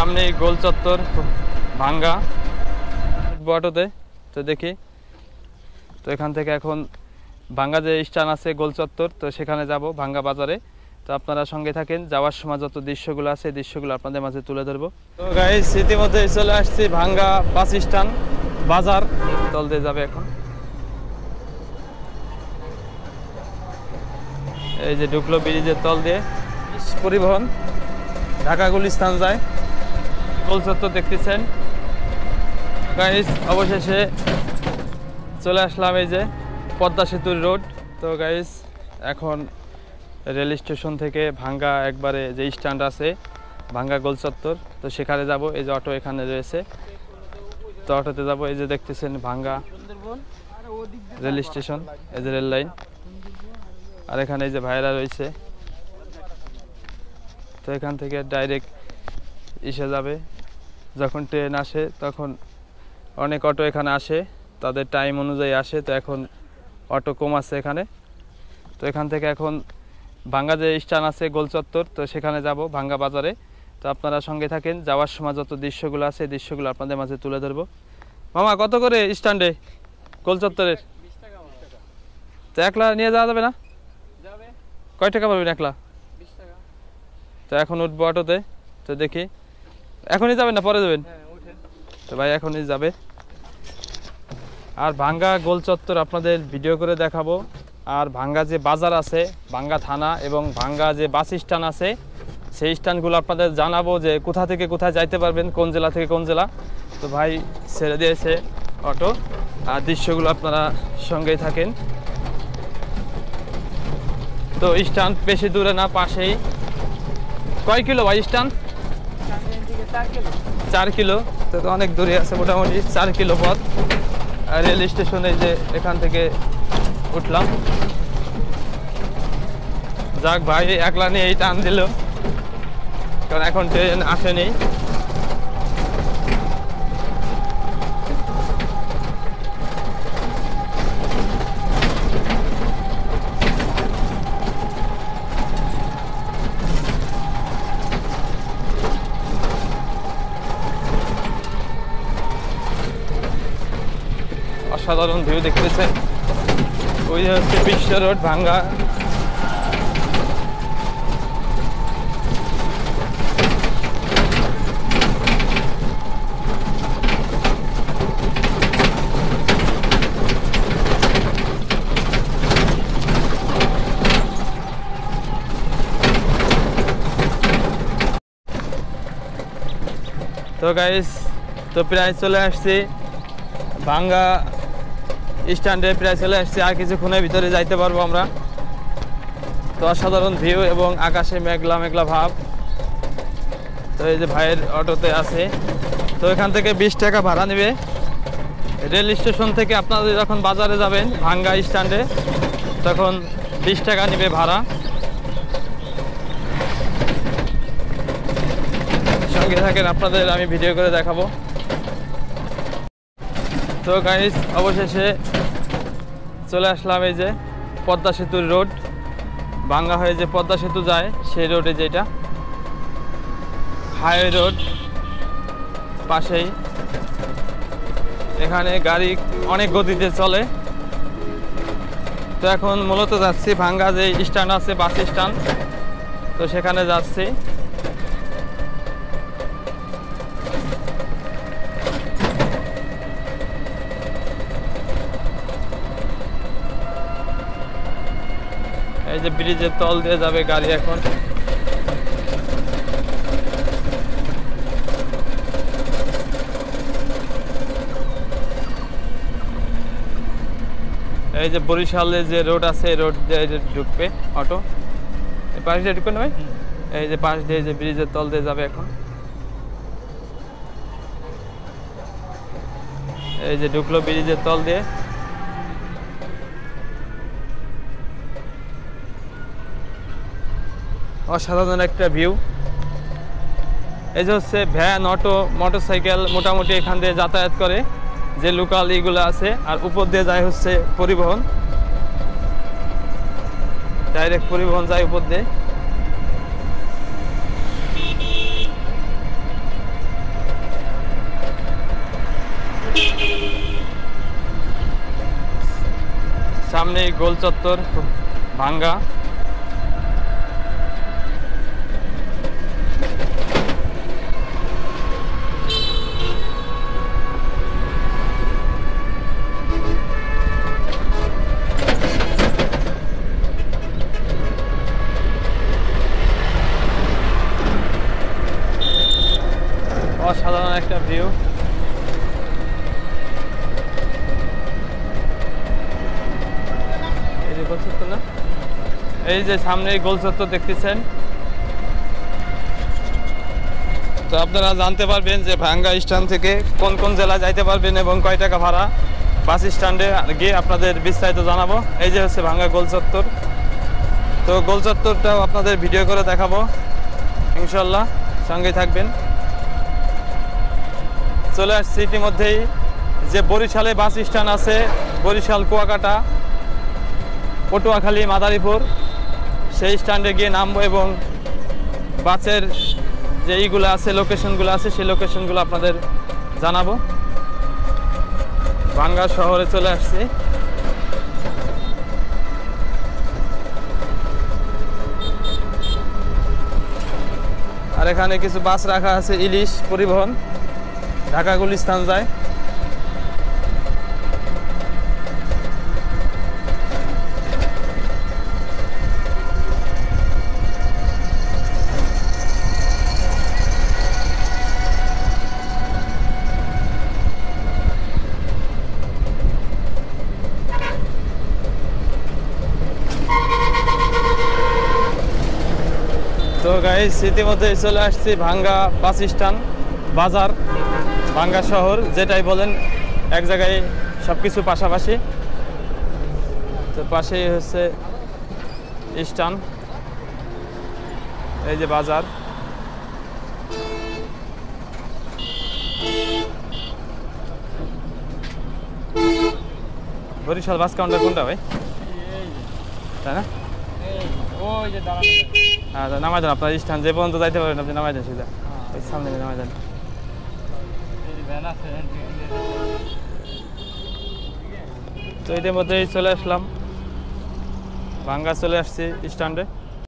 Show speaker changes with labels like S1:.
S1: সামনেই গোল চত্বর ভাঙ্গা অটোতে। তো দেখি, তো এখান থেকে এখন ভাঙ্গা যে স্ট্যান্ড আছে গোল চত্বর, তো সেখানে যাব ভাঙ্গা বাজারে। তো আপনারা সঙ্গে থাকেন, যাওয়ার সময় যত দৃশ্যগুলো আছে দৃশ্যগুলো আপনাদের মাঝে তুলে ধরবো। তো গাইস ইতিমধ্যে চলে আসছি ভাঙ্গা বাস স্ট্যান্ড বাজার, তল দিয়ে যাবে এখন। এই যে ঢুকলো ব্রিজের তল দিয়ে পরিবহন, ঢাকা গুলিস্তান যায়। গোল চত্বর দেখতেছেন গাইস। অবশেষে চলে আসলাম এই যে পদ্মা সেতুর রোড। তো গাইস এখন রেল স্টেশন থেকে ভাঙ্গা একবারে যে স্ট্যান্ড আছে ভাঙ্গা গোল চত্বর, তো সেখানে যাব। এই যে অটো এখানে রয়েছে, তো অটোতে যাব। এই যে দেখতেছেন ভাঙ্গা রেল স্টেশন, এই যে রেল লাইন, আর এখানে এই যে ভাইরা রয়েছে। তো এখান থেকে ডাইরেক্ট এসে যাবে। যখন ট্রেন আসে তখন অনেক অটো এখানে আসে, তাদের টাইম অনুযায়ী আসে। তো এখন অটো কম আছে এখানে। তো এখান থেকে এখন ভাঙ্গা যে স্ট্যান্ড আছে গোল চত্বর, তো সেখানে যাব ভাঙ্গা বাজারে। তো আপনারা সঙ্গে থাকেন, যাওয়ার সময় যত দৃশ্যগুলো আছে দৃশ্যগুলো আপনাদের মাঝে তুলে ধরবো। মামা কত করে স্ট্যান্ডে গোল চত্বরের? তো একলা নিয়ে যাওয়া যাবে না? কয় টাকা পাবেন একলা? তো এখন উঠবো অটোতে। তো দেখি, এখনই যাবেন না পরে যাবেন? তো ভাই এখনই যাবে। আর ভাঙ্গা গোল চত্বর আপনাদের ভিডিও করে দেখাবো। আর ভাঙ্গা যে বাজার আছে, ভাঙ্গা থানা এবং ভাঙ্গা যে বাস স্ট্যান্ড আছে, সেই স্ট্যান্ডগুলো আপনাদের জানাবো যে কোথা থেকে কোথায় যাইতে পারবেন, কোন জেলা থেকে কোন জেলা। তো ভাই ছেড়ে দিয়েছে অটো, আর দৃশ্যগুলো আপনারা সঙ্গেই থাকেন। তো স্ট্যান্ড বেশি দূরে না, পাশেই। কয় কিলো ভাই স্ট্যান্ড? 4 কিলো। তো অনেক দূরে আছে, মোটামুটি 4 কিলো পথ। আর রেল স্টেশনে যে এখান থেকে উঠলাম। যাক ভাই একলা নিয়ে এই টান দিল, কারণ এখন ট্রেন আসেনি। অসাধারণ ভিউ দেখতেছেন। ওই হচ্ছে বিশ্ব রোড ভাঙ্গা। তো গাইস, তো প্রায় চলে আসছি ভাঙ্গা স্ট্যান্ডে, প্রায় চলে আসছি। আর কিছুক্ষণের ভিতরে যাইতে পারবো আমরা। তো অসাধারণ ভিউ এবং আকাশে মেঘলা মেঘলা ভাব। তো এই যে ভাইয়ের অটোতে আছে। তো এখান থেকে 20 টাকা ভাড়া নেবে। রেল স্টেশন থেকে আপনারা যখন বাজারে যাবেন ভাঙ্গা স্ট্যান্ডে, তখন 20 টাকা নেবে ভাড়া। সঙ্গে থাকেন, আপনাদের আমি ভিডিও করে দেখাবো। তো গাইস অবশেষে চলে আসলাম এই যে পদ্মা সেতুর রোড, ভাঙ্গা হয়ে যে পদ্মা সেতু যায় সেই রোডে, যেটা হাইওয়ে রোড পাশেই। এখানে গাড়ি অনেক গতিতে চলে। তো এখন মূলত যাচ্ছি ভাঙ্গা যে স্ট্যান্ড আছে বাস স্ট্যান্ড, তো সেখানে যাচ্ছি। এই যে ব্রিজের তল দিয়ে যাবে গাড়ি এখন। এই যে বরিশালে যে রোড আছে, রোড দিয়ে ঢুকবে অটো, এই পাশ দিয়ে ঢুকবে না ভাই? এই যে পাশ দিয়ে যে ব্রিজের তল দিয়ে যাবে এখন। এই যে ঢুকলো ব্রিজের তল দিয়ে। অসাধারণ একটা ভিউ। এই যে হচ্ছে ভ্যান, অটো, মোটরসাইকেল মোটামুটি এখান দিয়ে যাতায়াত করে, যে লোকাল এইগুলো আছে। আর উপর দিয়ে যায় হচ্ছে পরিবহন, ডাইরেক্ট পরিবহন যায় উপর দিয়ে। সামনেই গোল চত্বর ভাঙ্গা। অসাধারণ একটা ভিউ। এই যে সামনে গোল চত্বর দেখতেছেন। তো আপনারা জানতে পারবেন যে ভাঙ্গা স্ট্যান্ড থেকে কোন কোন জেলা যাইতে পারবেন এবং কয় টাকা ভাড়া। বাস স্ট্যান্ডে গিয়ে আপনাদের বিস্তারিত জানাবো। এই যে হচ্ছে ভাঙ্গা গোল চত্বর। তো গোল চত্বরটাও আপনাদের ভিডিও করে দেখাবো ইনশাল্লাহ, সঙ্গে থাকবেন। চলে আসছি ইতিমধ্যেই যে বরিশালে বাস স্ট্যান্ড আছে, বরিশাল কুয়াকাটা পটুয়াখালী মাদারীপুর, সেই স্ট্যান্ডে গিয়ে নামবো এবং বাসের যে এইগুলো আছে, লোকেশনগুলো আছে, সেই লোকেশনগুলো আপনাদের জানাবো। ভাঙ্গা শহরে চলে আসছি। আর এখানে কিছু বাস রাখা আছে, ইলিশ পরিবহন, ঢাকা গুলিস্তান যায়। তো গাইস ইতিমধ্যে চলে আসছি ভাঙ্গা বাস স্ট্যান্ড, বাজার, ভাঙ্গা শহর যেটাই বলেন, এক জায়গায় সব কিছু পাশাপাশি। তো পাশেই হচ্ছে স্ট্যান্ড, এই যে বাজার। বরিশাল বাস কাউন্টার কোনটা ভাই? তাই না? হ্যাঁ নামাই দেন, আপনার স্ট্যান্ড যে পর্যন্ত যাইতে পারবেন আপনি নামাই দেন সিধা, ওই সামনে নামাই দেন। তো এটার মধ্যেই চলে আসলাম, ভাঙ্গা চলে আসছি স্ট্যান্ডে।